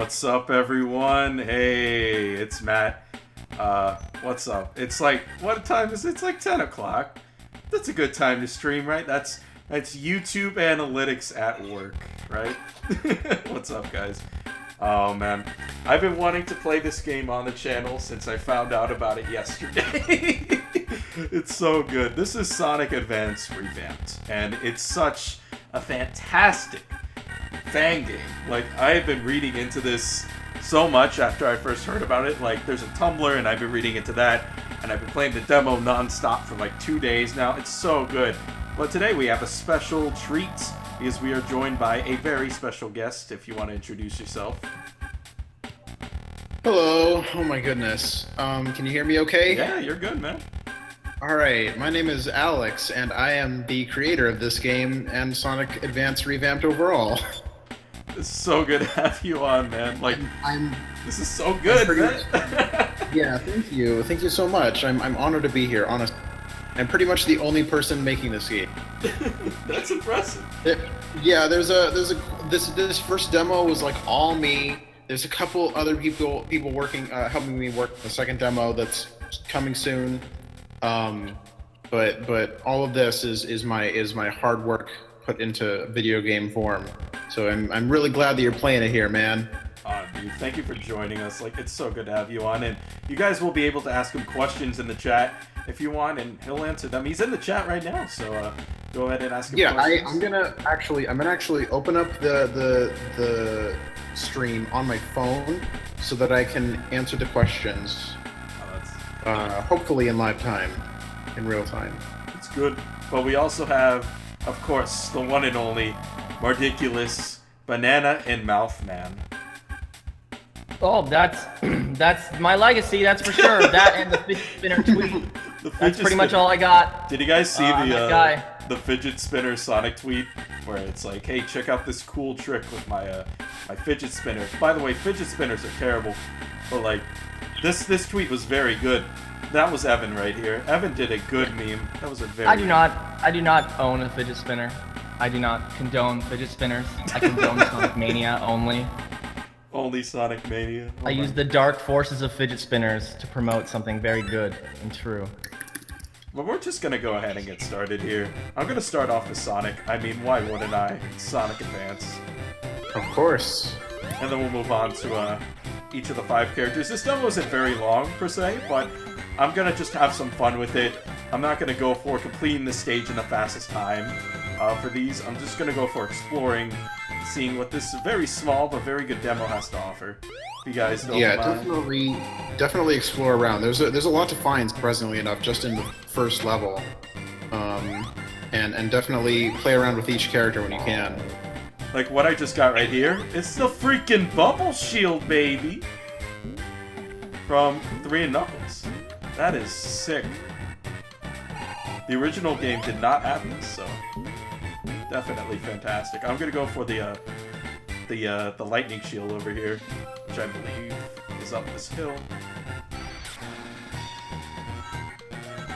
What's up, everyone? Hey, it's Matt. What's up? It's like, what time is it? It's like 10 o'clock. That's a good time to stream, right? That's YouTube analytics at work, right? What's up, guys? Oh, man. I've been wanting to play this game on the channel since I found out about it yesterday. It's so good. This is Sonic Advance Revamped, and it's such a fantastic fan game. Like, I have been reading into this so much after I first heard about it. Like, there's a Tumblr, and I've been reading into that, and I've been playing the demo non-stop for like 2 days now. It's so good. But today we have a special treat, because we are joined by a very special guest, if you want to introduce yourself. Hello. Oh my goodness. Can you hear me okay? Yeah, you're good, man. Alright, my name is Alex, and I am the creator of this game and Sonic Advance Revamped overall. It's so good to have you on, man. Like, this is so good, man. Yeah, thank you. Thank you so much. I'm honored to be here, honestly. I'm pretty much the only person making this game. That's impressive. Yeah, this first demo was like all me. There's a couple other people working, helping me work the second demo that's coming soon. But all of this is my hard work put into video game form. So I'm really glad that you're playing it here, man. Dude, thank you for joining us. Like, it's so good to have you on, and you guys will be able to ask him questions in the chat if you want, and he'll answer them. He's in the chat right now, so go ahead and ask him questions. I'm gonna actually open up the stream on my phone so that I can answer the questions. Hopefully in live time, in real time. It's good. But we also have, of course, the one and only Mardiculous Banana in Mouth Man. Oh, that's my legacy, that's for sure. That and the fidget spinner tweet. That's pretty much all I got. Did you guys see the fidget spinner Sonic tweet where it's like, hey, check out this cool trick with my my fidget spinner. By the way, fidget spinners are terrible, but like this tweet was very good. That was Evan right here. Evan did a good meme. That was a very I do not own a fidget spinner. I do not condone fidget spinners. I condone Sonic Mania only. Only Sonic Mania. I use the dark forces of fidget spinners to promote something very good and true. But we're just gonna go ahead and get started here. I'm gonna start off with Sonic. I mean, why wouldn't I? It's Sonic Advance. Of course. And then we'll move on to each of the 5 characters. This demo isn't very long, per se, but I'm gonna just have some fun with it. I'm not gonna go for completing the stage in the fastest time for these. I'm just gonna go for exploring, seeing what this very small but very good demo has to offer. If you guys don't mind. Definitely explore around. There's a lot to find, surprisingly enough, just in the first level. And definitely play around with each character when you can. Like what I just got right here. It's the freaking Bubble Shield, baby! From 3 and Knuckles. That is sick. The original game did not have this, so definitely fantastic. I'm gonna go for the lightning shield over here, which I believe is up this hill.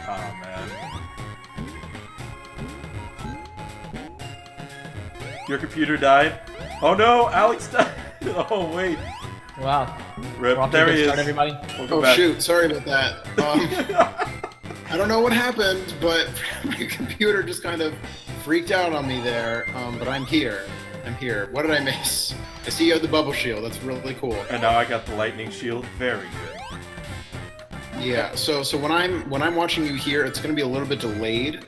Oh man. Your computer died? Oh no, Alex died! Oh wait. Wow. Rip. There he is. Start, everybody. Oh back. Shoot, sorry about that. I don't know what happened, but my computer just kind of freaked out on me there. But I'm here. What did I miss? I see you have the bubble shield. That's really cool. And now I got the lightning shield. Very good. Yeah. So when I'm watching you here, it's going to be a little bit delayed.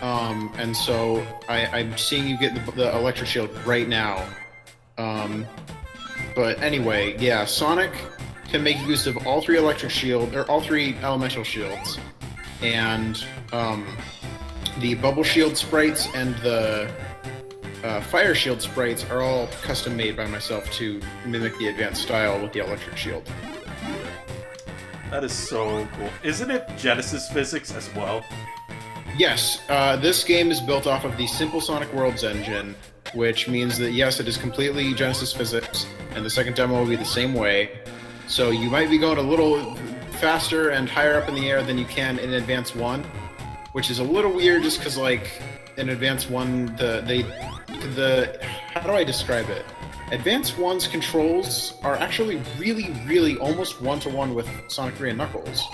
And so I'm seeing you get the electric shield right now. But anyway, yeah, Sonic can make use of all 3 electric shield, or all 3 elemental shields. And the bubble shield sprites and the fire shield sprites are all custom made by myself to mimic the advanced style with the electric shield. That is so cool. Isn't it Genesis physics as well? Yes, this game is built off of the Simple Sonic Worlds engine, which means that yes, it is completely Genesis physics, and the second demo will be the same way. So you might be going a little faster and higher up in the air than you can in Advance 1, which is a little weird just because, like, in Advance 1, the how do I describe it? Advance 1's controls are actually really almost one-to-one with Sonic 3 and Knuckles.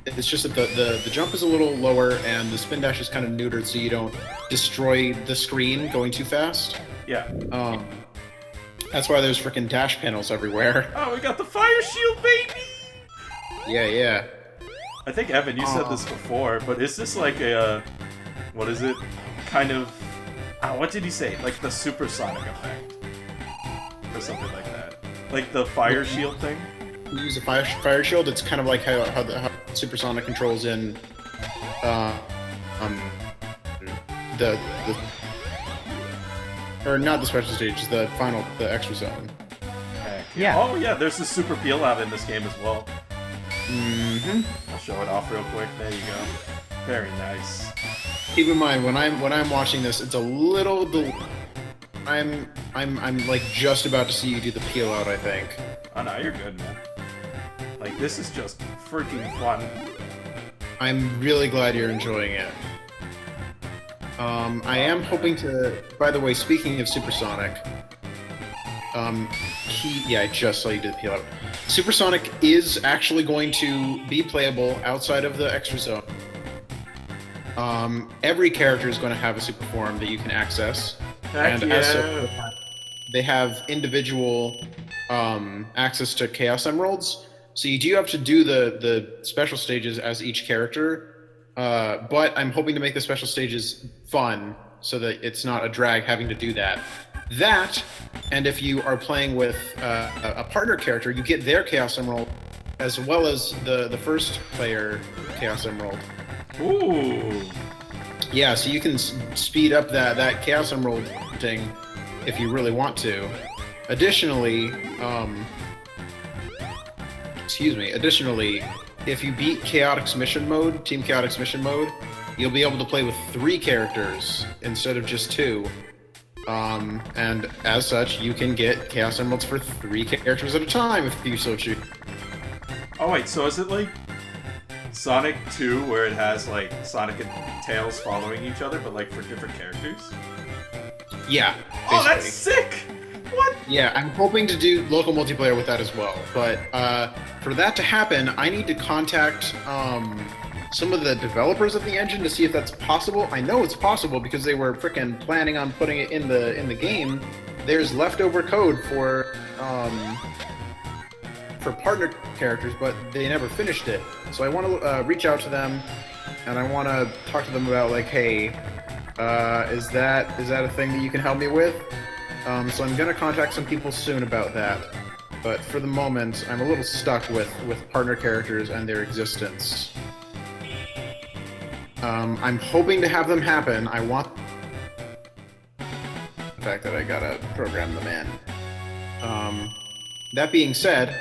It's just that the jump is a little lower and the spin dash is kind of neutered so you don't destroy the screen going too fast. Yeah. That's why there's freaking dash panels everywhere. Oh, we got the fire shield, baby! Yeah. I think, Evan, you said this before, but is this like a, what is it? Kind of, what did he say? Like the supersonic effect? Or something like that. Like the fire shield thing? You use a fire shield, it's kind of like how supersonic controls in or not the special stage, the extra zone. Yeah. Oh yeah, there's the super peel out in this game as well. Mm-hmm. I'll show it off real quick. There you go. Very nice. Keep in mind when I'm watching this, it's a little I'm like just about to see you do the peel out, I think. Oh no, you're good, man. Like, this is just freaking fun. I'm really glad you're enjoying it. I am hoping to... By the way, speaking of Supersonic... I just saw you do the peel out. Supersonic is actually going to be playable outside of the extra zone. Every character is going to have a super form that you can access. Heck and yeah. as such, they have individual access to Chaos Emeralds. So you do have to do the special stages as each character, but I'm hoping to make the special stages fun so that it's not a drag having to do that. That, and if you are playing with a partner character, you get their Chaos Emerald as well as the first player Chaos Emerald. Ooh. Yeah, so you can speed up that Chaos Emerald thing if you really want to. Additionally, if you beat Chaotix Mission Mode, Team Chaotix Mission Mode, you'll be able to play with 3 characters instead of just 2. And as such, you can get Chaos Emeralds for 3 characters at a time if you so choose. Oh wait, so is it like Sonic 2 where it has like Sonic and Tails following each other, but like for different characters? Yeah. Oh, that's basically. sick! What? Yeah, I'm hoping to do local multiplayer with that as well. But for that to happen, I need to contact some of the developers of the engine to see if that's possible. I know it's possible because they were frickin' planning on putting it in the game. There's leftover code for partner characters, but they never finished it. So I want to reach out to them, and I want to talk to them about like, hey, is that a thing that you can help me with? So I'm gonna contact some people soon about that. But for the moment, I'm a little stuck with partner characters and their existence. I'm hoping to have them happen. I want the fact that I gotta program them in. That being said,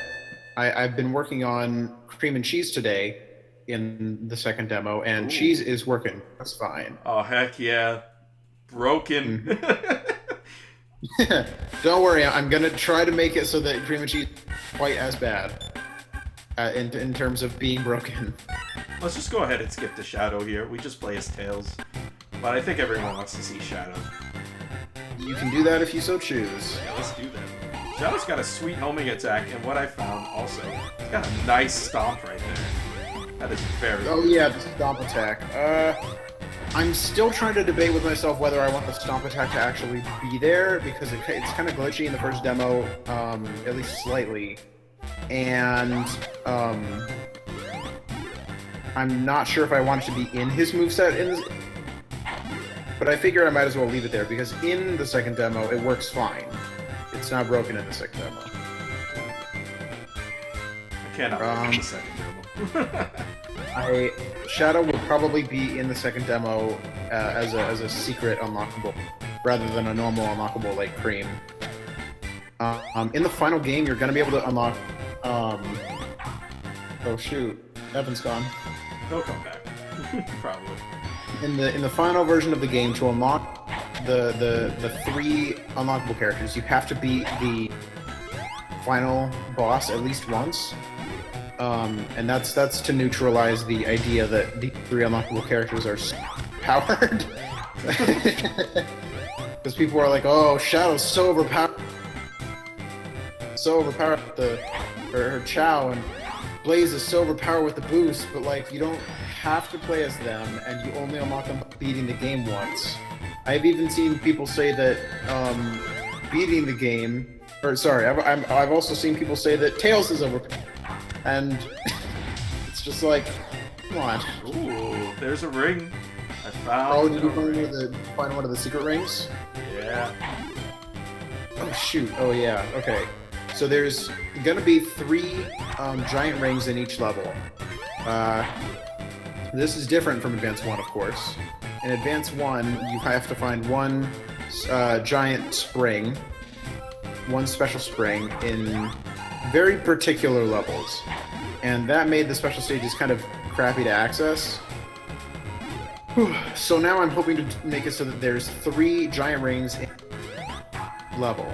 I've been working on Cream and Cheese today in the second demo, and Ooh. Cheese is working. That's fine. Oh, heck yeah. Broken. Mm-hmm. Don't worry, I'm gonna try to make it so that Cream and Cheese is quite as bad in terms of being broken. Let's just go ahead and skip the Shadow here. We just play as Tails. But I think everyone wants to see Shadow. You can do that if you so choose. Yeah, let's do that. Shadow's got a sweet homing attack, and what I found also, it's got a nice stomp right there. That is very Oh good. yeah, the stomp attack. I'm still trying to debate with myself whether I want the stomp attack to actually be there, because it's kind of glitchy in the first demo, at least slightly. And, I'm not sure if I want it to be in his moveset, but I figure I might as well leave it there, because in the second demo, it works fine. It's not broken in the second demo. I cannot remember the second demo. Shadow will probably be in the second demo as a secret unlockable, rather than a normal unlockable like Cream. In the final game, you're going to be able to unlock... oh shoot, Evan's gone. He'll come back. Probably. In the final version of the game, to unlock the 3 unlockable characters, you have to beat the final boss at least once. And that's to neutralize the idea that the 3 unlockable characters are powered. Because people are like, oh, Shadow's so overpowered. so overpowered with her Chow, and Blaze is so overpowered with the boost, but like you don't have to play as them, and you only unlock them by beating the game once. I've even seen people say that beating the game, I've also seen people say that Tails is overpowered, and it's just like, come on. Ooh, there's a ring. I found. Oh, did you find one of the secret rings? Yeah. Oh shoot! Oh yeah. Okay. So there's gonna be 3 giant rings in each level. This is different from Advance 1, of course. In Advance 1, you have to find one giant spring, one special spring in very particular levels. And that made the special stages kind of crappy to access. So now I'm hoping to make it so that there's 3 giant rings in level.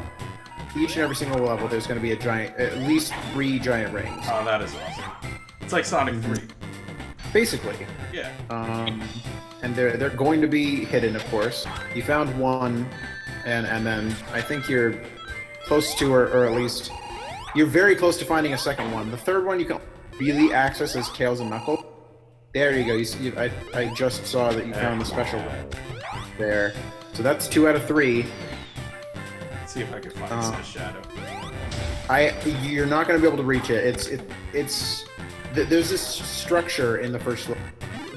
Each and every single level, there's going to be at least 3 giant rings. Oh, that is awesome. It's like Sonic 3. Basically. Yeah. And they're going to be hidden, of course. You found one, and then I think you're close to, or at least you're very close to finding a second one. The third one you can really access as Tails and Knuckles. There you go. You see, I just saw that you found the special one there. So that's 2 out of 3. Let's see if I can find this shadow. You're not going to be able to reach it. There's this structure in the first level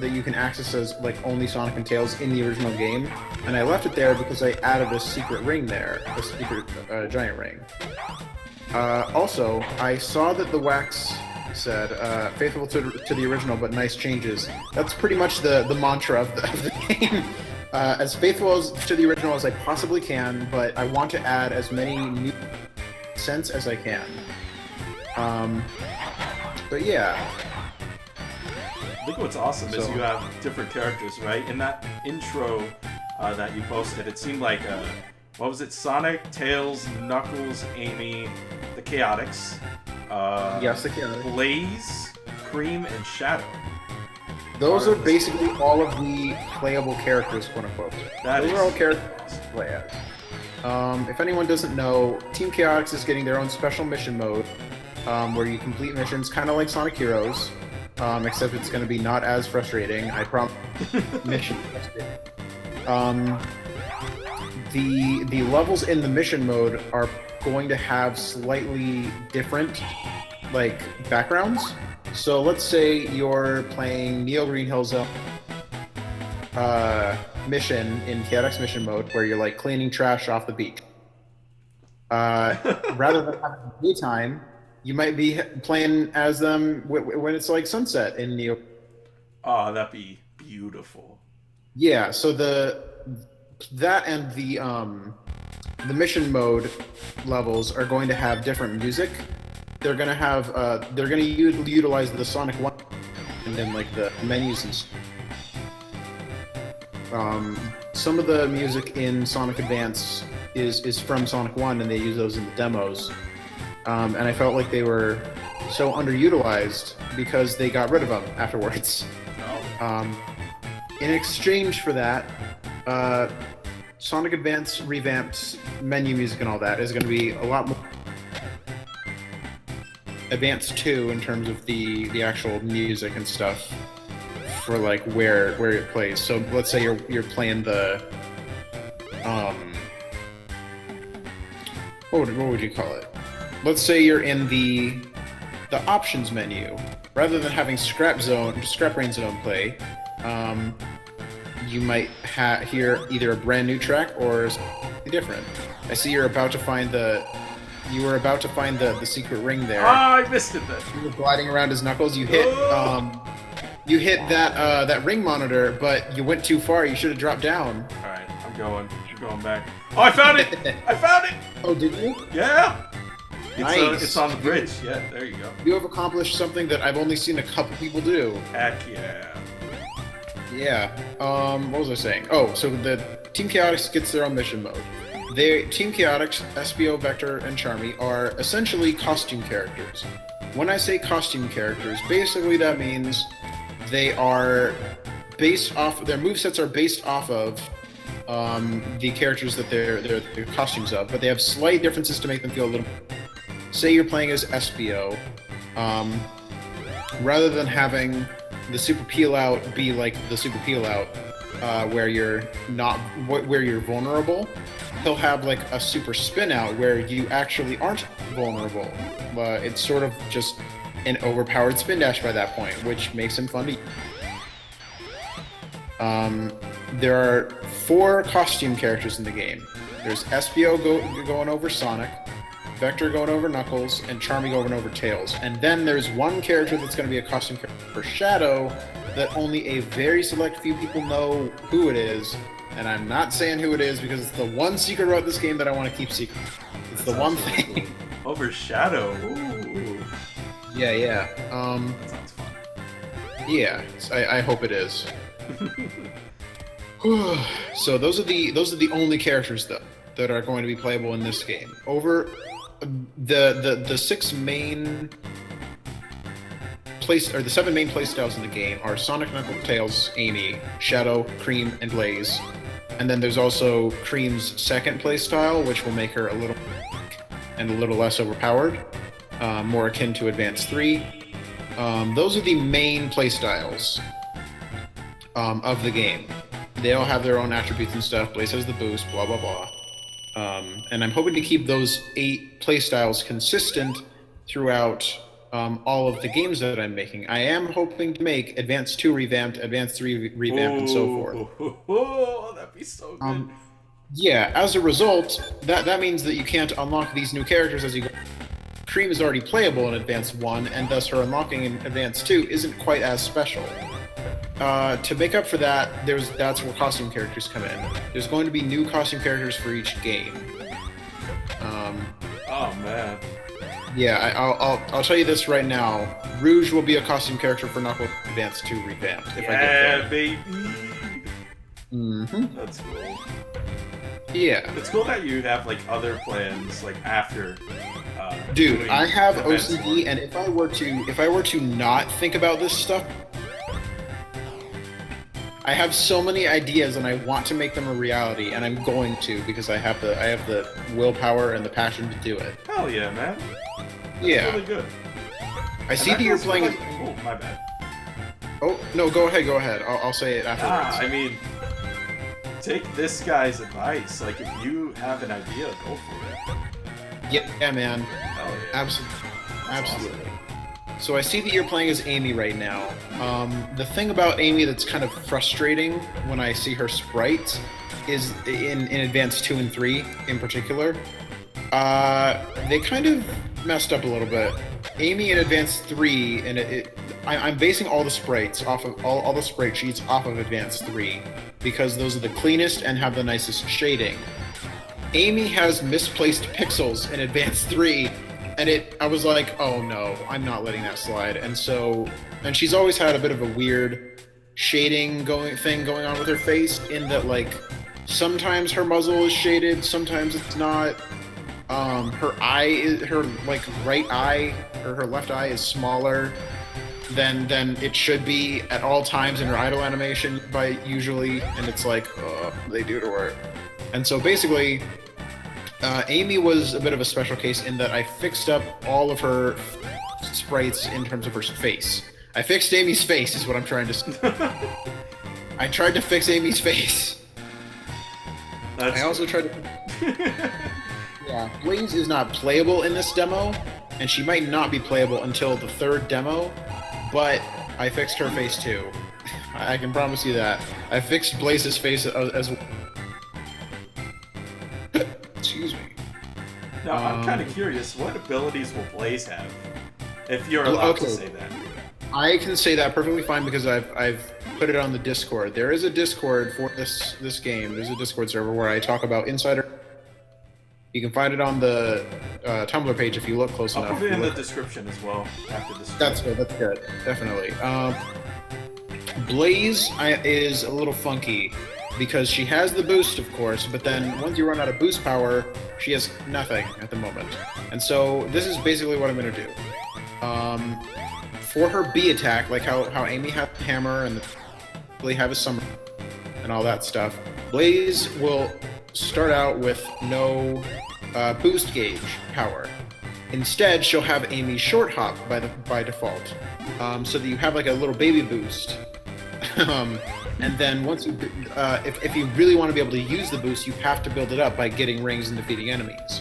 that you can access as like only Sonic and Tails in the original game, and I left it there because I added a secret ring there, a secret giant ring. Also, I saw that the wax said faithful to the original, but nice changes. That's pretty much the mantra of the game. As faithful to the original as I possibly can, but I want to add as many new scents as I can. But yeah. I think what's awesome is you have different characters, right? In that intro that you posted, it seemed like, what was it? Sonic, Tails, Knuckles, Amy, the Chaotix. Yes, the Chaotix. Blaze, Cream, and Shadow. Those are basically all of the playable characters, quote unquote. Those are all characters to play as. If anyone doesn't know, Team Chaotix is getting their own special mission mode, where you complete missions kind of like Sonic Heroes, except it's going to be not as frustrating. I promise. Mission frustrating. The levels in the mission mode are going to have slightly different, like, backgrounds. So let's say you're playing Neo Green Hill Zone mission in Chaotix mission mode, where you're like cleaning trash off the beach. Rather than having daytime, you might be playing as them when it's like sunset in Neo. Oh, that'd be beautiful. Yeah. So that and the mission mode levels are going to have different music. They're gonna have they're gonna utilize the Sonic 1 and then like the menus and stuff. Some of the music in Sonic Advance is from Sonic 1, and they use those in the demos. And I felt like they were so underutilized because they got rid of them afterwards. In exchange for that, Sonic Advance Revamped menu music and all that is going to be a lot more Advance 2 in terms of the actual music and stuff for like where it plays. So let's say you're playing the what would you call it? Let's say you're in the options menu. Rather than having Scrap Rain Zone play, you might hear either a brand new track or something different. I see you were about to find the secret ring there. Ah, I missed it then. You were gliding around as Knuckles. You hit that ring monitor, but you went too far. You should have dropped down. All right, I'm going back. Oh, I found it! I found it! Oh, did you? Yeah. Nice. It's on the bridge. Yeah, there you go. You have accomplished something that I've only seen a couple people do. Heck yeah. Yeah. What was I saying? Oh, so the Team Chaotix gets their own mission mode. Team Chaotix, SBO, Vector, and Charmy are essentially costume characters. When I say costume characters, basically that means they are based off, their movesets are based off of the characters that they're costumes of, but they have slight differences to make them feel a little. say you're playing as SBO, rather than having the super peel out be like the super peel out, where you're vulnerable, he'll have like a super spin out where you actually aren't vulnerable. It's sort of just an overpowered spin dash by that point, which makes him fun to use. There are 4 costume characters in the game. There's SBO going over Sonic, Vector going over Knuckles, and Charmy going over Tails. And then there's one character that's going to be a costume character for Shadow that only a very select few people know who it is. And I'm not saying who it is because it's the one secret about this game that I want to keep secret. It's the one thing. Over Shadow. Ooh. Yeah. That sounds fun. Yeah, I hope it is. So those are the only characters though that are going to be playable in this game. Over the 7 main playstyles in the game are Sonic, Knuckles, Tails, Amy, Shadow, Cream, and Blaze. And then there's also Cream's second playstyle, which will make her a little less overpowered, more akin to Advance 3. Those are the main playstyles of the game. They all have their own attributes and stuff. Blaze has the boost, blah, blah, blah. And I'm hoping to keep those 8 playstyles consistent throughout all of the games that I'm making. I am hoping to make Advance 2 Revamped, Advance 3 Revamped, and so forth. Oh, that'd be so good. Yeah, as a result, that means that you can't unlock these new characters as you go. Cream is already playable in Advance 1, and thus her unlocking in Advance 2 isn't quite as special. To make up for that, that's where costume characters come in. There's going to be new costume characters for each game. Oh man. Yeah, I'll tell you this right now. Rouge will be a costume character for Knuckles Advance 2 Revamped. If I get there. Baby. Mm-hmm. That's cool. Yeah. It's cool that you have like other plans like after. Dude, I have Advance OCD, 1. and if I were to not think about this stuff, I have so many ideas and I want to make them a reality, and I'm going to because I have the willpower and the passion to do it. Hell yeah, man. That's Yeah. really good. I see that you're playing. Oh, my bad. Oh no, go ahead. I'll say it afterwards. I mean, take this guy's advice. Like, if you have an idea, go for it. Yeah, man. Hell yeah. Absolutely. So I see that you're playing as Amy right now. The thing about Amy that's kind of frustrating when I see her sprites is in Advance 2 and 3 in particular. They kind of messed up a little bit. Amy in Advance 3, and I'm basing all the sprites off of all the sprite sheets off of Advance 3 because those are the cleanest and have the nicest shading. Amy has misplaced pixels in Advance 3, and I was like, oh no, I'm not letting that slide. And she's always had a bit of a weird shading going on with her face, in that like sometimes her muzzle is shaded, sometimes it's not. Her right eye or her left eye is smaller than it should be at all times in her idle animation usually, and it's like, they do to her. And so basically, Amy was a bit of a special case in that I fixed up all of her sprites in terms of her face. I fixed Amy's face is what I'm trying to say. I tried to fix Amy's face. I also tried to... Yeah, Blaze is not playable in this demo, and she might not be playable until the 3rd demo, but I fixed her face too. I can promise you that. I fixed Blaze's face as well. Excuse me. Now, I'm kind of curious, what abilities will Blaze have? If you're allowed to say that. I can say that perfectly fine because I've put it on the Discord. There is a Discord for this game. There's a Discord server where I talk about Insider. You can find it on the Tumblr page if you look close enough. I'll put it in the description as well after this. That's good. That's good. Definitely. Blaze is a little funky because she has the boost, of course, but then once you run out of boost power, she has nothing at the moment. And so this is basically what I'm going to do. For her B attack, like how Amy has the hammer and Blaze have a summer and all that stuff, Blaze will start out with no boost gauge power. Instead, she'll have Amy's short hop by default, so that you have like a little baby boost. And then once you, if you really want to be able to use the boost, you have to build it up by getting rings and defeating enemies.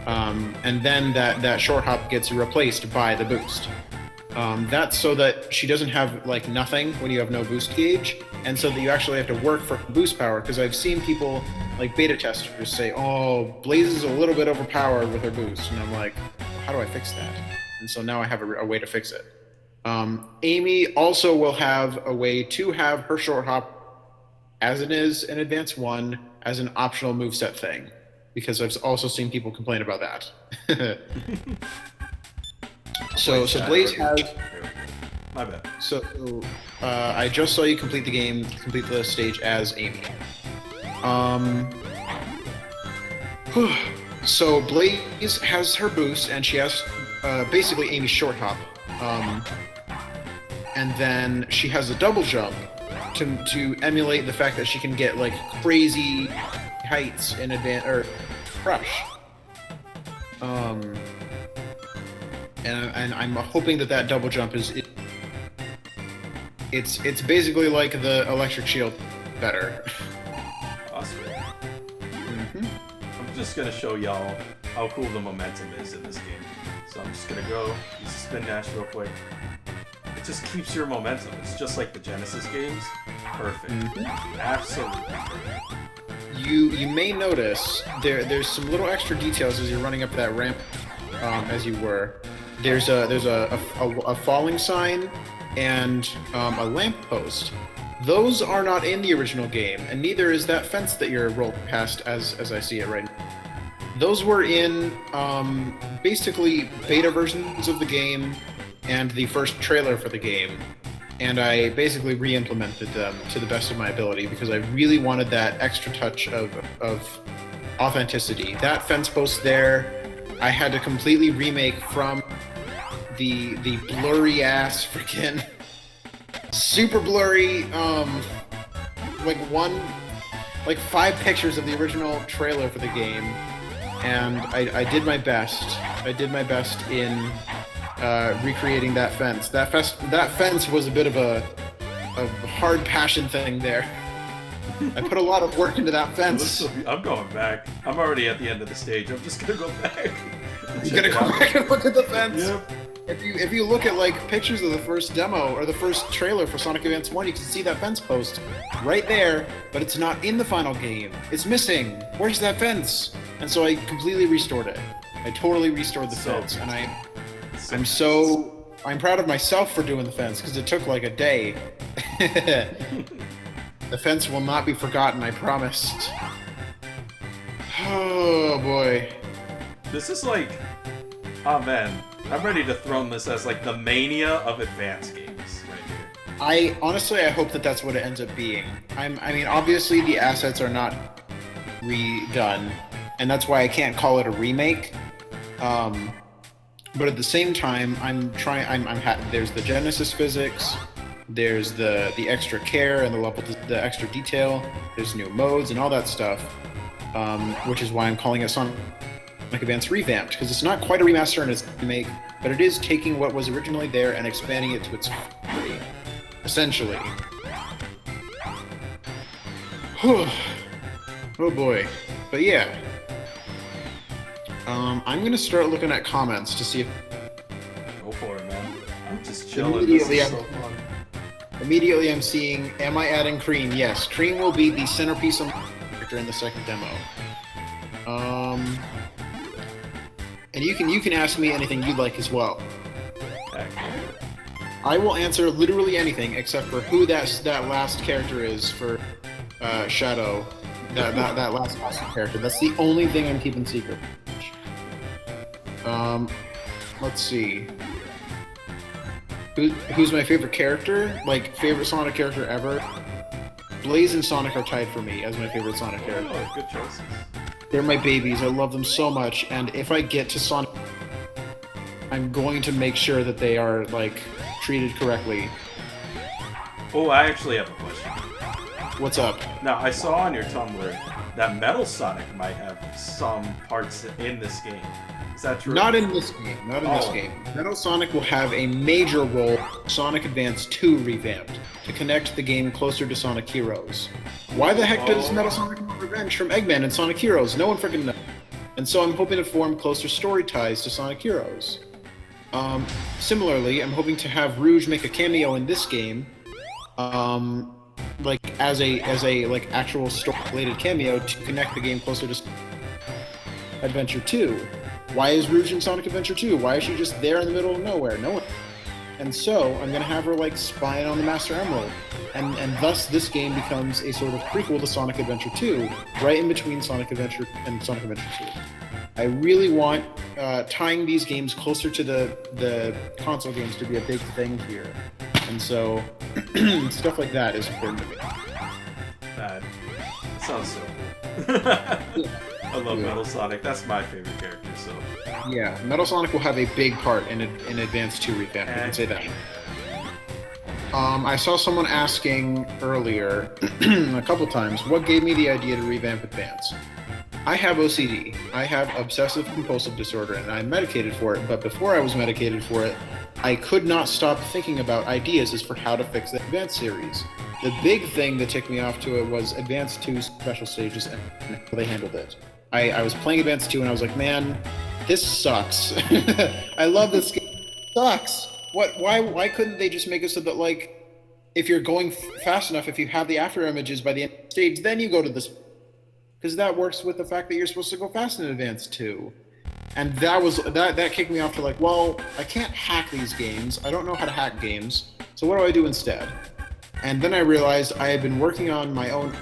And then that short hop gets replaced by the boost. That's so that she doesn't have like nothing when you have no boost gauge, and so that you actually have to work for boost power. Because I've seen people like beta testers say, "Oh, Blaze is a little bit overpowered with her boost," and I'm like, "How do I fix that?" And so now I have a way to fix it. Amy also will have a way to have her short hop, as it is in Advance 1, as an optional moveset thing, because I've also seen people complain about that. So Blaze has. My bad. So I just saw you complete the stage as Amy. So Blaze has her boost, and she has basically Amy's short hop. And then she has a double jump to emulate the fact that she can get like crazy heights in advance or crush. And I'm hoping that double jump is it's basically like the electric shield better. Awesome. I'm just gonna show y'all how cool the momentum is in this game. So I'm just gonna go use the spin dash real quick. It just keeps your momentum. It's just like the Genesis games. Perfect. Absolutely perfect. You may notice there's some little extra details as you're running up that ramp, as you were. There's a falling sign and a lamppost. Those are not in the original game, and neither is that fence that you're rolled past as I see it right now. Those were in basically beta versions of the game and the first trailer for the game, and I basically re-implemented them to the best of my ability because I really wanted that extra touch of authenticity. That fence post there, I had to completely remake from the blurry ass freaking super blurry like 5 pictures of the original trailer for the game, and I did my best. I did my best in recreating that fence. That fence was a bit of a hard passion thing there. I put a lot of work into that fence. I'm going back. I'm already at the end of the stage. I'm just gonna go back. You're gonna go back and look at the fence? Yep. If you look at like pictures of the first demo or the first trailer for Sonic Advance 1, you can see that fence post right there, but it's not in the final game. It's missing. Where's that fence? And so I completely restored it. I totally restored the fence, and I'm proud of myself for doing the fence because it took like a day. The fence will not be forgotten, I promised. Oh boy. This is like, oh man, I'm ready to throne this as like the mania of advance games right here. I honestly hope that's what it ends up being. I mean, obviously the assets are not redone, and that's why I can't call it a remake. But at the same time, there's the Genesis physics, there's the extra care and the extra detail, there's new modes and all that stuff, which is why I'm calling it Sonic Advance Revamped, because it's not quite a remaster and it's a remake, but it is taking what was originally there and expanding it to its fury, essentially. Oh boy. But yeah. I'm gonna start looking at comments to see if... Go for it, man. I'm just chilling. This is so fun. Immediately I'm seeing, am I adding Cream? Yes, Cream will be the centerpiece of my character in the second demo. And you can ask me anything you'd like as well. I will answer literally anything except for who that last character is for Shadow. That last character. That's the only thing I'm keeping secret. Let's see. Who's my favorite character? Like, favorite Sonic character ever? Blaze and Sonic are tied for me as my favorite Sonic character. Oh, good choices. They're my babies. I love them so much. And if I get to Sonic, I'm going to make sure that they are, like, treated correctly. Oh, I actually have a question. What's up? Now, I saw on your Tumblr that Metal Sonic might have some parts in this game. Is that true? Not in this game. Not in this game. Metal Sonic will have a major role in Sonic Advance 2 Revamped to connect the game closer to Sonic Heroes. Why the heck does Metal Sonic want revenge from Eggman and Sonic Heroes? No one freaking knows. And so I'm hoping to form closer story ties to Sonic Heroes. Similarly, I'm hoping to have Rouge make a cameo in this game, like as a like actual story-related cameo to connect the game closer to Adventure 2. Why is Rouge in Sonic Adventure 2? Why is she just there in the middle of nowhere? No one. And so I'm gonna have her like spying on the Master Emerald, and thus this game becomes a sort of prequel to Sonic Adventure 2, right in between Sonic Adventure and Sonic Adventure 2. I really want tying these games closer to the console games to be a big thing here, and so stuff like that is important to me. That sounds so cool. I love Metal Sonic. That's my favorite character. So yeah, Metal Sonic will have a big part in Advance 2 Revamp. You can say that. I saw someone asking earlier a couple times what gave me the idea to revamp Advance. I have OCD. I have obsessive compulsive disorder, and I'm medicated for it. But before I was medicated for it, I could not stop thinking about ideas as for how to fix the Advance series. The big thing that ticked me off to it was Advance 2's special stages and how they handled it. I was playing Advance 2 and I was like, man, this sucks. I love this game. It sucks. Why couldn't they just make it so that, like, if you're going fast enough, if you have the after images by the end of the stage, then you go to this, because that works with the fact that you're supposed to go fast in Advance 2. And that kicked me off to like, well, I can't hack these games. I don't know how to hack games. So what do I do instead? And then I realized I had been working on my own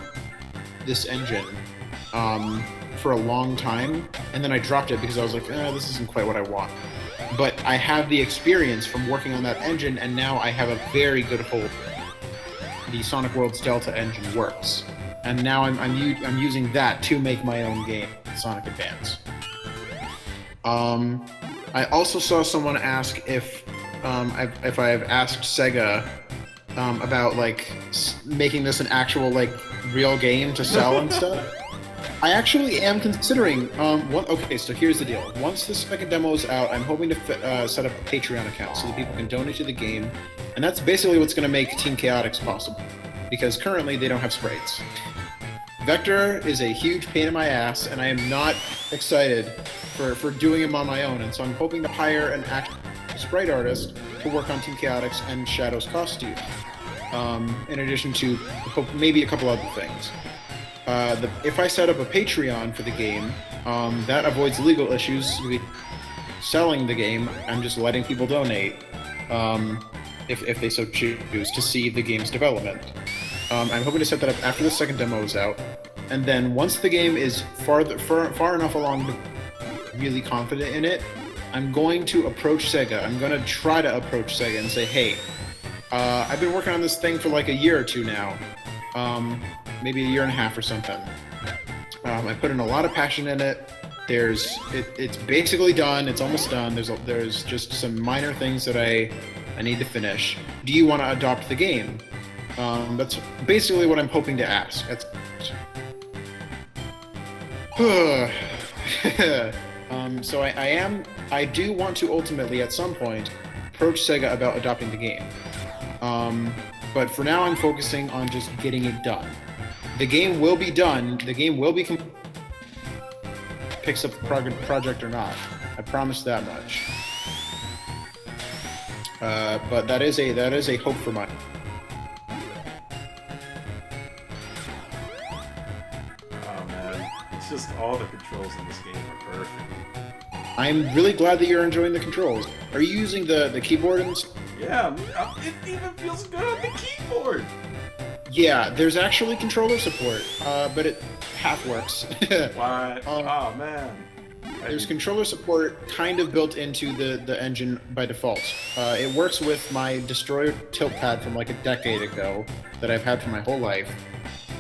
this engine for a long time, and then I dropped it because I was like, this isn't quite what I want. But I have the experience from working on that engine, and now I have a very good hold. The Sonic Worlds Delta engine works, and now I'm using that to make my own game, Sonic Advance. I also saw someone ask if I have asked Sega about like making this an actual like real game to sell and stuff. I actually am considering. Okay, so here's the deal. Once the second demo is out, I'm hoping to set up a Patreon account so that people can donate to the game, and that's basically what's going to make Team Chaotix possible, because currently they don't have sprites. Vector is a huge pain in my ass, and I am not excited for doing him on my own, and so I'm hoping to hire an actual sprite artist to work on Team Chaotix and Shadow's costume, in addition to maybe a couple other things. If I set up a Patreon for the game, that avoids legal issues with selling the game. I'm just letting people donate, if they so choose, to see the game's development. I'm hoping to set that up after the second demo is out, and then once the game is far enough along to be really confident in it, I'm going to approach Sega. I'm going to try to approach Sega and say, hey, I've been working on this thing for like a year or two now. Maybe a year and a half or something. I put in a lot of passion in it. It's basically done. It's almost done. There's just some minor things that I need to finish. Do you want to adopt the game? That's basically what I'm hoping to ask. So I do want to ultimately at some point approach Sega about adopting the game. But for now I'm focusing on just getting it done. The game will be done. The game will be picks up the project or not. I promise that much. But that is a hope for mine. Oh man, it's just all the controls in this game are perfect. I'm really glad that you're enjoying the controls. Are you using the keyboard and? Yeah, it even feels good on the keyboard. Yeah, there's actually controller support, but it half works. What? Oh man. There's controller support kind of built into the engine by default. It works with my destroyer tilt pad from like a decade ago that I've had for my whole life,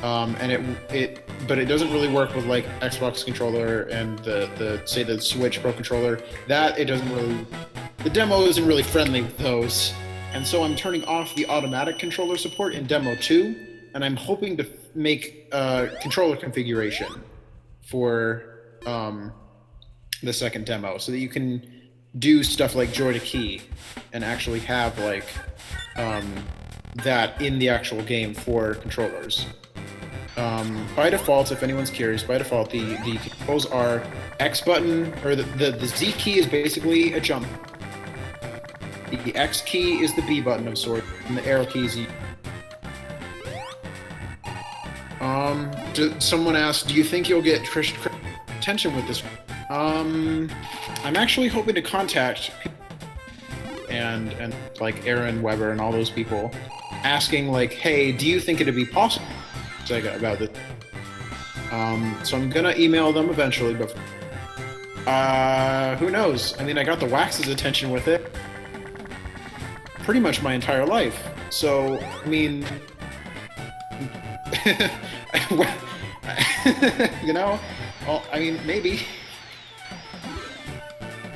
but it doesn't really work with like Xbox controller and the Switch Pro controller. That it doesn't really. The demo isn't really friendly with those. And so I'm turning off the automatic controller support in Demo 2, and I'm hoping to make controller configuration for the second demo, so that you can do stuff like Joy to Key and actually have like that in the actual game for controllers. By default, if anyone's curious, by default the controls are X button, or the Z key is basically a jump. The X key is the B button of sorts, and the arrow key is E. Someone asked, do you think you'll get Trish attention with this? I'm actually hoping to contact people and like Aaron Weber and all those people, asking like, hey, do you think it'd be possible about this? So I'm gonna email them eventually, but who knows? I mean, I got the Wax's attention with it pretty much my entire life. So, I mean, you know, well, I mean, maybe.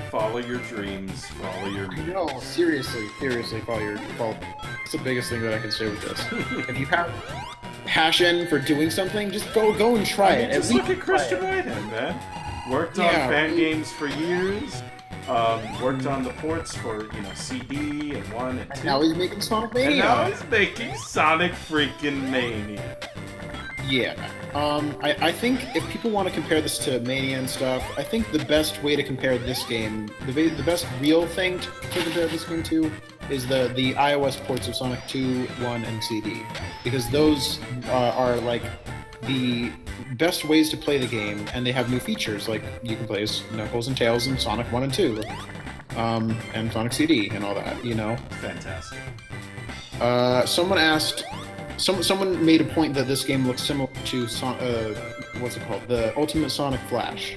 Follow your dreams, follow your... No, seriously, follow. That's the biggest thing that I can say with this. If you have passion for doing something, just go and try it. Just look at Christian Whitehead, man. Worked on fan games for years. Worked on the ports for, CD and 1 and 2. And now he's making Sonic Mania. And now he's making Sonic freaking Mania. Yeah. I think if people want to compare this to Mania and stuff, I think the best way to compare this game, the best real thing to compare this game to, is the iOS ports of Sonic 2, 1, and CD. Because those are like the best ways to play the game, and they have new features, like you can play as Knuckles and Tails in Sonic 1 and 2, and Sonic CD and all that, Fantastic. Someone asked, someone made a point that this game looks similar to what's it called? The Ultimate Sonic Flash.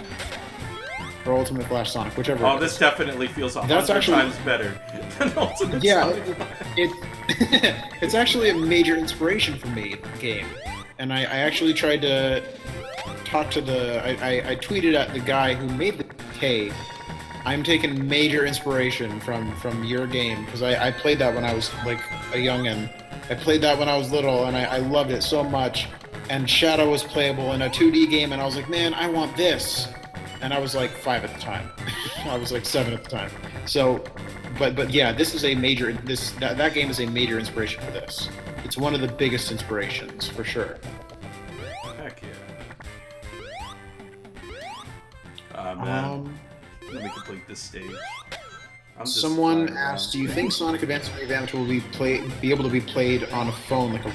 Or Ultimate Flash Sonic, whichever. Oh, this definitely feels 100 times better than Ultimate Sonic Flash. It's actually a major inspiration for me, the game. And I actually tried to talk to I tweeted at the guy who made the hey, I'm taking major inspiration from your game, because I played that when I was like a youngin'. I played that when I was little, and I loved it so much. And Shadow was playable in a 2D game, and I was like, man, I want this. And I was like 5 at the time. I was like 7 at the time. So, but yeah, this is a major. That game is a major inspiration for this. It's one of the biggest inspirations for sure. Heck yeah. Man. Let me complete this stage. Someone asked, do you think Sonic Advance and Revamped will be able to be played on a phone like a...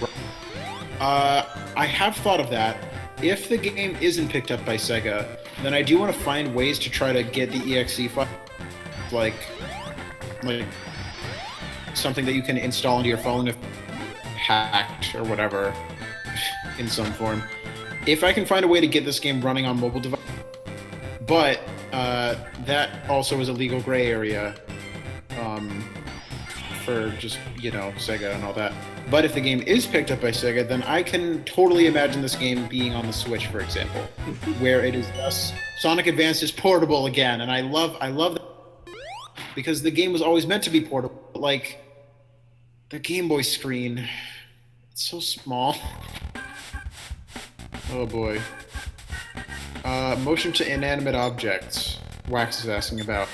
I have thought of that. If the game isn't picked up by Sega, then I do want to find ways to try to get the EXE file, like something that you can install into your phone if hacked or whatever in some form. If I can find a way to get this game running on mobile device, but that also is a legal gray area for just, Sega and all that. But if the game is picked up by Sega, then I can totally imagine this game being on the Switch, for example, where it is thus Sonic Advance is portable again, and I love that, because the game was always meant to be portable. Like the Game Boy screen, it's so small. Oh boy. Motion to inanimate objects. Wax is asking about,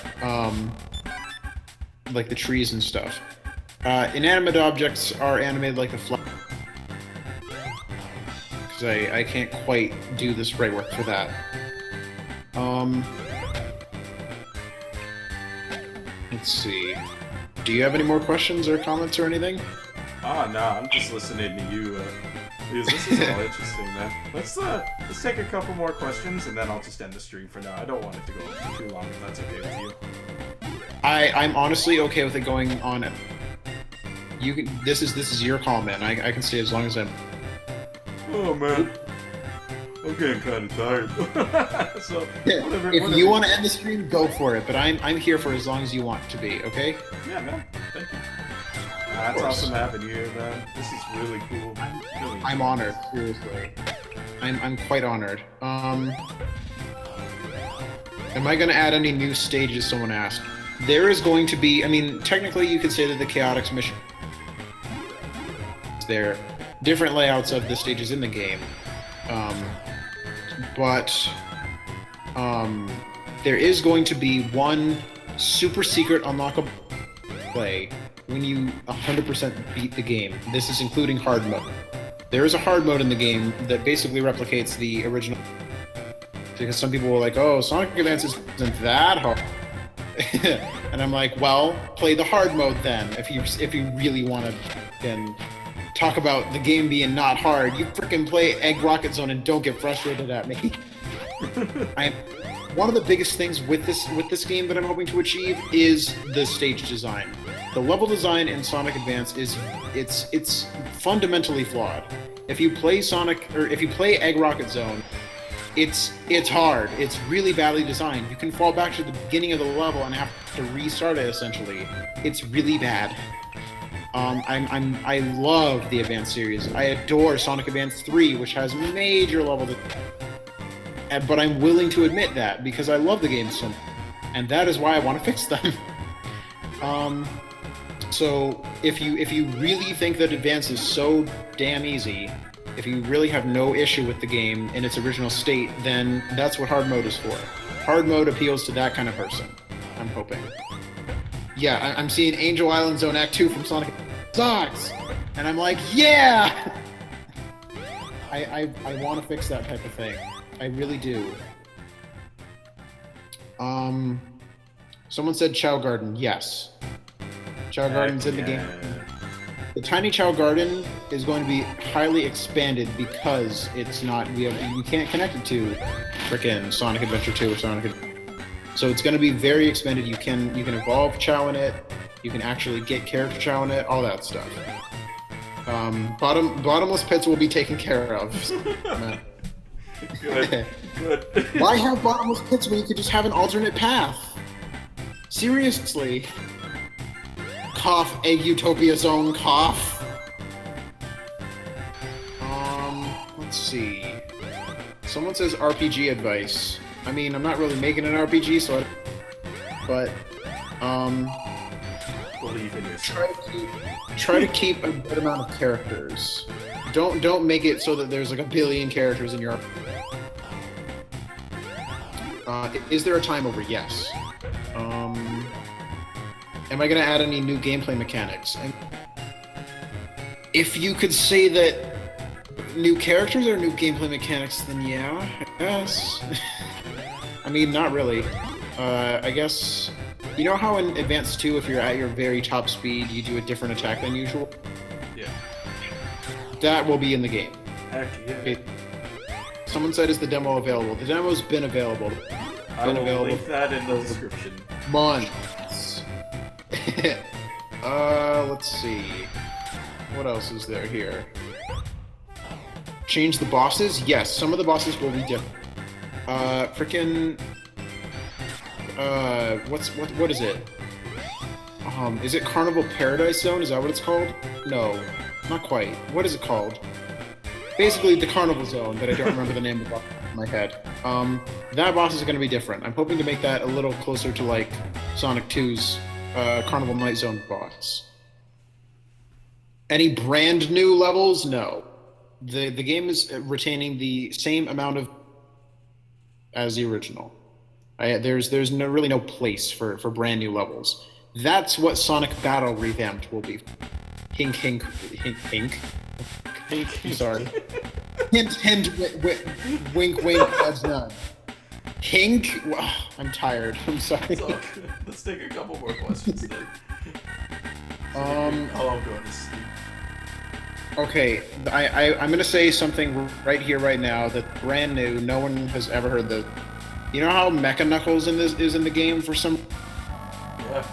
like the trees and stuff. Inanimate objects are animated like the fly. Because I can't quite do the sprite work for that. Let's see. Do you have any more questions or comments or anything? Oh, no, I'm just listening to you. Because this is all interesting, man. Let's take a couple more questions, and then I'll just end the stream for now. I don't want it to go too long, if that's okay with you. I'm honestly okay with it going on. You can. This is your call, man. I can stay as long as I'm. Oh man, I'm getting kind of tired. So whatever. If you want to end the stream, go for it. But I'm here for as long as you want to be. Okay? Yeah, man. Thank you. That's awesome having you here, man. This is really cool. I'm honored, seriously. I'm quite honored. Am I going to add any new stages, someone asked? There is going to be, technically you could say that the Chaotix mission is there. Different layouts of the stages in the game. there is going to be one super secret unlockable play when you 100% beat the game. This is including hard mode. There is a hard mode in the game that basically replicates the original. Because some people were like, "Oh, Sonic Advance isn't that hard," and I'm like, "Well, play the hard mode then. If you really want to, then talk about the game being not hard. You freaking play Egg Rocket Zone and don't get frustrated at me." One of the biggest things with this game that I'm hoping to achieve is the stage design. The level design in Sonic Advance it's fundamentally flawed. If you play Egg Rocket Zone, it's hard. It's really badly designed. You can fall back to the beginning of the level and have to restart it essentially. It's really bad. I love the Advance series. I adore Sonic Advance 3, which has major level design. But I'm willing to admit that because I love the game so much, and that is why I want to fix them. So if you really think that Advance is so damn easy, if you really have no issue with the game in its original state, then that's what hard mode is for. Hard mode appeals to that kind of person, I'm hoping. Yeah, I'm seeing Angel Island Zone Act 2 from Sonic sucks! And I'm like, yeah! I want to fix that type of thing. I really do. Someone said Chow Garden. Yes. Chow Garden's in the game. The Tiny Chow Garden is going to be highly expanded because it's not. You can't connect it to frickin' Sonic Adventure 2 or Sonic. So it's going to be very expanded. You can evolve Chow in it. You can actually get character Chow in it. All that stuff. Bottomless pits will be taken care of. Good. Why have bottomless pits when you could just have an alternate path? Seriously. Cough, Egg Utopia Zone, cough. Let's see. Someone says RPG advice. I mean, I'm not really making an RPG, so Believe in yourself. Try to keep a good amount of characters. Don't make it so that there's like a billion characters in your. Is there a time over? Yes. Am I going to add any new gameplay mechanics? If you could say that new characters are new gameplay mechanics, then yeah, I guess. I mean, not really. I guess. You know how in Advance 2, if you're at your very top speed, you do a different attack than usual? Yeah. That will be in the game. Heck yeah. Okay. Someone said, is the demo available? The demo's been available. I will link that in the description. Months. Let's see. What else is there here? Change the bosses? Yes, some of the bosses will be different. What is it? Is it Carnival Paradise Zone? Is that what it's called? No, not quite. What is it called? Basically, the Carnival Zone, but I don't remember the name of it off my head. That boss is going to be different. I'm hoping to make that a little closer to like Sonic 2's Carnival Night Zone boss. Any brand new levels? No. The game is retaining the same amount of as the original. There's really no place for brand new levels. That's what Sonic Battle Revamped will be. Hink. I'm sorry. Hint, wink, that's none. Hink? I'm tired. I'm sorry. Let's take a couple more questions then. I'm going to sleep. Okay, I'm gonna say something right here, right now that's brand new. No one has ever heard this. You know how Mecha Knuckles is in the game for some? Yeah.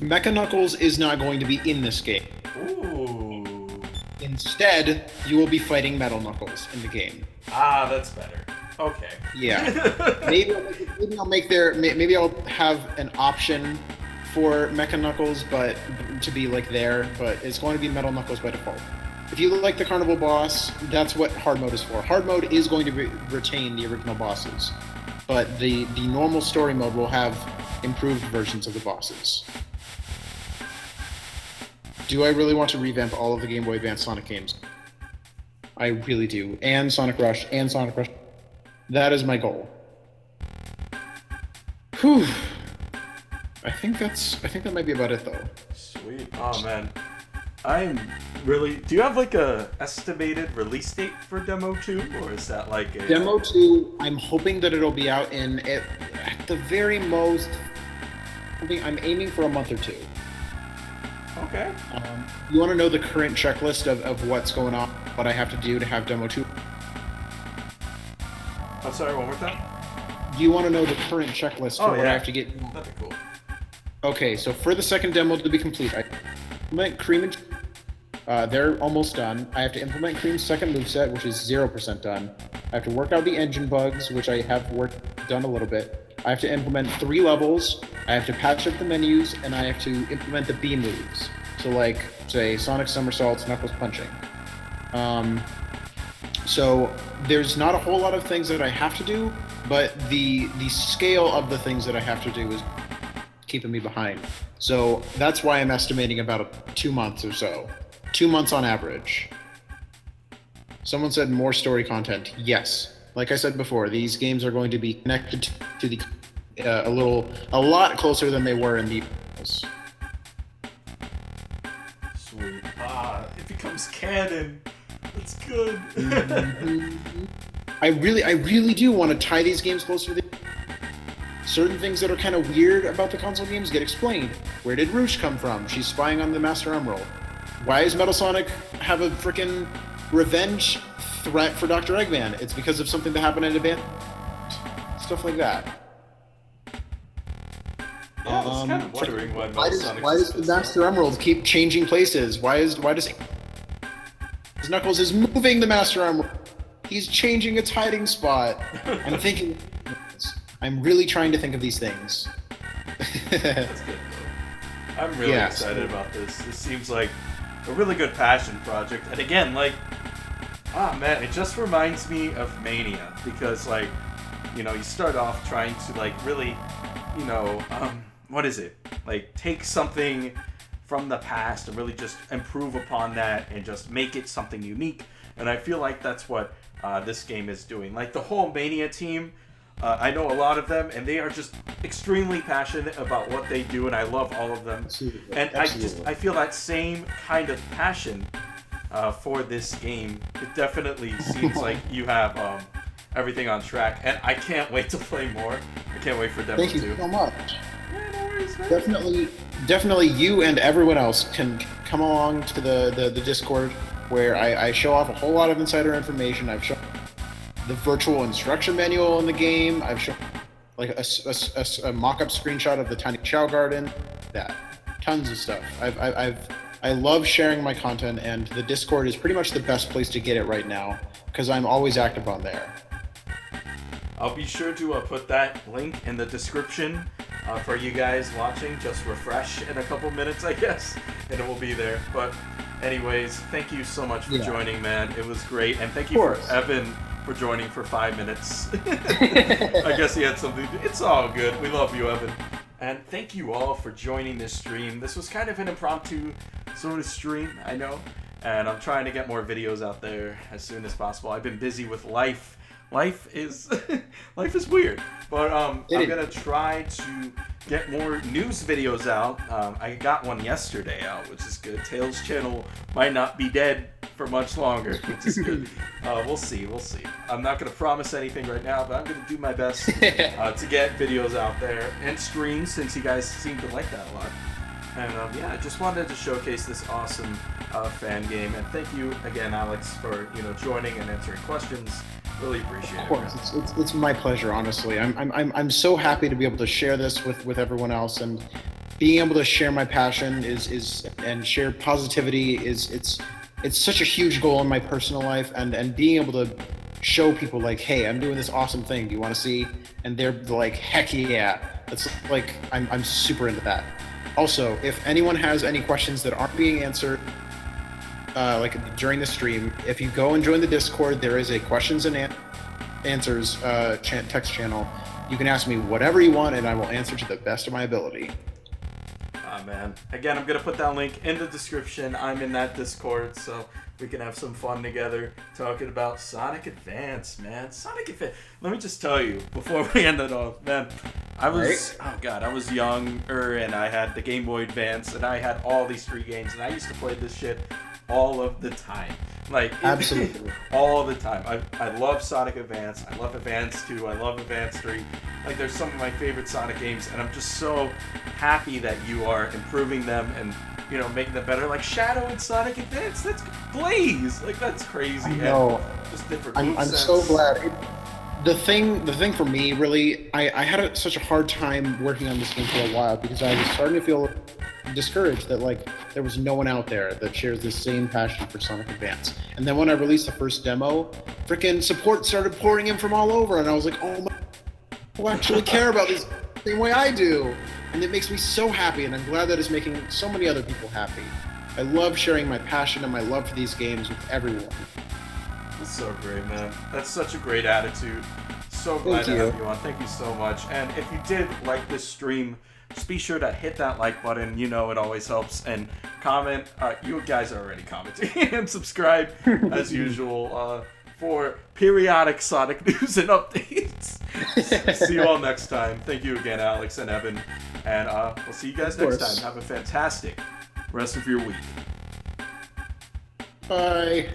Mecha Knuckles is not going to be in this game. Ooh. Instead, you will be fighting Metal Knuckles in the game. Ah, that's better. Okay. Yeah. Maybe I'll have an option for Mecha Knuckles, but to be like there, but it's going to be Metal Knuckles by default. If you like the Carnival boss, that's what hard mode is for. Hard mode is going to retain the original bosses, but the normal story mode will have improved versions of the bosses. Do I really want to revamp all of the Game Boy Advance Sonic games? I really do. And Sonic Rush, and Sonic Rush. That is my goal. Whew. I think that might be about it, though. Sweet. Oh, man. I'm really... Do you have, like, a estimated release date for Demo 2? Or is that, like, a... Demo 2, I'm hoping that it'll be out in, at the very most... I'm aiming for a month or two. Okay. You want to know the current checklist of what's going on, what I have to do to have Demo 2? I'm sorry, one more time? Do you want to know the current checklist for what I have to get? That'd be cool. Okay, so for the second demo to be complete, I implement Cream and... they're almost done. I have to implement Cream's second moveset, which is 0% done. I have to work out the engine bugs, which I have done a little bit. I have to implement 3 levels. I have to patch up the menus, and I have to implement the B moves. So like, say, Sonic Somersaults, Knuckles Punching. So there's not a whole lot of things that I have to do, but the scale of the things that I have to do is keeping me behind. So that's why I'm estimating about 2 months or so. 2 months on average. Someone said more story content. Yes. Like I said before, these games are going to be connected to the a lot closer than they were in the. Sweet. It becomes canon. That's good. I really do want to tie these games closer to the. Certain things that are kind of weird about the console games get explained. Where did Rouge come from? She's spying on the Master Emerald. Why does Metal Sonic have a freaking revenge threat for Dr. Eggman? It's because of something that happened in Advance. Stuff like that. Yeah, I was kind of wondering why why does the Master Emerald keep changing places? Why does Knuckles is moving the Master Emerald? He's changing its hiding spot. I'm really trying to think of these things. That's good, though. I'm really excited about this. This seems like a really good passion project. And again, like, man, it just reminds me of Mania. Because, like, you know, you start off trying to, like, really, you know, what is it? Like, take something from the past and really just improve upon that and just make it something unique. And I feel like that's what this game is doing. Like, the whole Mania team... I know a lot of them, and they are just extremely passionate about what they do, and I love all of them. Absolutely. And Absolutely. I feel that same kind of passion for this game. It definitely seems like you have everything on track, and I can't wait to play more. I can't wait for Demo 2. Thank you so much. Yeah, no worries, man. Definitely you and everyone else can come along to the Discord, where I show off a whole lot of insider information. I've shown the virtual instruction manual in the game. I've shown like a mock-up screenshot of the Tiny Chow Garden. That tons of stuff. I love sharing my content, and the Discord is pretty much the best place to get it right now because I'm always active on there. I'll be sure to put that link in the description for you guys watching. Just refresh in a couple minutes, I guess, and it will be there. But anyways, thank you so much for joining, man. It was great, and thank you for Evan for joining for 5 minutes. I guess he had something to do. It's all good. We love you, Evan. And thank you all for joining this stream. This was kind of an impromptu sort of stream, I know. And I'm trying to get more videos out there as soon as possible. I've been busy with life. Life is weird. But I'm going to try to get more news videos out. I got one yesterday out, which is good. Tails' channel might not be dead for much longer, which is good. We'll see. I'm not going to promise anything right now, but I'm going to do my best to get videos out there and streams, since you guys seem to like that a lot. And I just wanted to showcase this awesome fan game. And thank you again, Alex, for joining and answering questions. Really appreciate it. Of course, it's my pleasure. Honestly, I'm so happy to be able to share this with everyone else, and being able to share my passion and share positivity it's such a huge goal in my personal life, and being able to show people like, hey, I'm doing this awesome thing. Do you want to see? And they're like, heck yeah! It's like I'm super into that. Also, if anyone has any questions that aren't being answered, like during the stream, if you go and join the Discord, there is a questions and answers text channel. You can ask me whatever you want, and I will answer to the best of my ability. Yeah, man. Again, I'm gonna put that link in the description. I'm in that Discord, so we can have some fun together talking about Sonic Advance, man. Sonic Advance. Let me just tell you before we end it off, man. I was I was younger and I had the Game Boy Advance and I had all these free games and I used to play this shit all of the time. Like Absolutely. all the time. I love Sonic Advance. I love Advance 2. I love Advance 3. Like there's some of my favorite Sonic games and I'm just so happy that you are improving them and making them better. Like Shadow and Sonic Advance. That's Blaze. Like that's crazy. I know. And just different I'm movesets. so glad. The thing for me, really, I had such a hard time working on this game for a while because I was starting to feel discouraged that like there was no one out there that shares the same passion for Sonic Advance. And then when I released the first demo, freaking support started pouring in from all over, and I was like, oh my, people actually care about this the same way I do, and it makes me so happy. And I'm glad that it's making so many other people happy. I love sharing my passion and my love for these games with everyone. That's so great, man. That's such a great attitude. So glad to have you on. Thank you so much. And if you did like this stream, just be sure to hit that like button. It always helps. And comment. You guys are already commenting. And subscribe, as usual, for periodic Sonic news and updates. See you all next time. Thank you again, Alex and Evan. And we'll see you guys next time. Have a fantastic rest of your week. Bye.